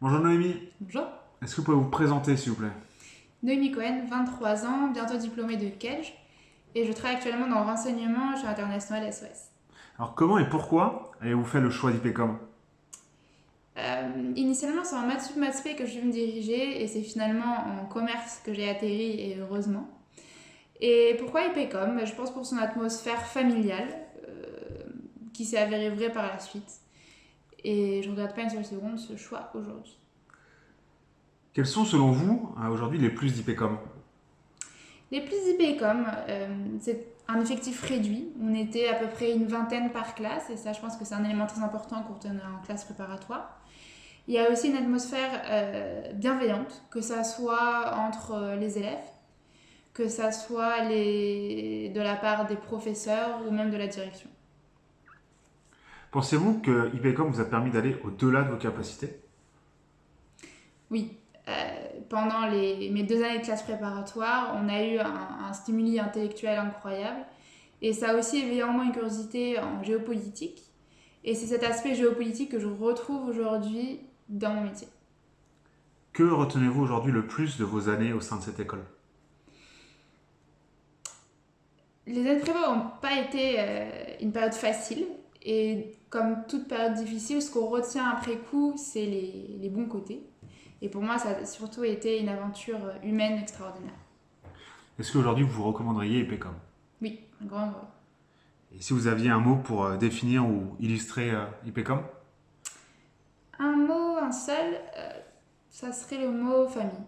Bonjour Noémie, Bonjour. est-ce que vous pouvez vous présenter s'il vous plaît? Noémie Cohen, 23 ans, bientôt diplômée de Kedge, et je travaille actuellement dans le renseignement chez International SOS. Alors comment et pourquoi avez-vous fait le choix d'IPCOM? Initialement, c'est en maths sup maths spé que je vais me diriger, et c'est finalement en commerce que j'ai atterri, et heureusement. Et pourquoi IPCOM? Je pense pour son atmosphère familiale, qui s'est avérée vraie par la suite. Et je ne regrette pas une seule seconde ce choix aujourd'hui. Quels sont selon vous aujourd'hui les plus d'IPCOM? Les plus IPCOM, c'est un effectif réduit. On était à peu près une vingtaine par classe, et ça, je pense que c'est un élément très important quand on est en classe préparatoire. Il y a aussi une atmosphère bienveillante, que ça soit entre les élèves, que ça soit de la part des professeurs ou même de la direction. Pensez-vous que IPCOM vous a permis d'aller au-delà de vos capacités? Oui, pendant mes 2 années de classe préparatoire, on a eu un stimuli intellectuel incroyable, et ça a aussi éveillé en moi une curiosité en géopolitique. Et c'est cet aspect géopolitique que je retrouve aujourd'hui dans mon métier. Que retenez-vous aujourd'hui le plus de vos années au sein de cette école? Les années prépa n'ont pas été une période facile. Et comme toute période difficile, ce qu'on retient après coup, c'est les bons côtés. Et pour moi, ça a surtout été une aventure humaine extraordinaire. Est-ce qu'aujourd'hui vous recommanderiez IPCOM? Oui, un grand heureux. Et si vous aviez un mot pour définir ou illustrer IPCOM? Un mot, un seul, ça serait le mot famille.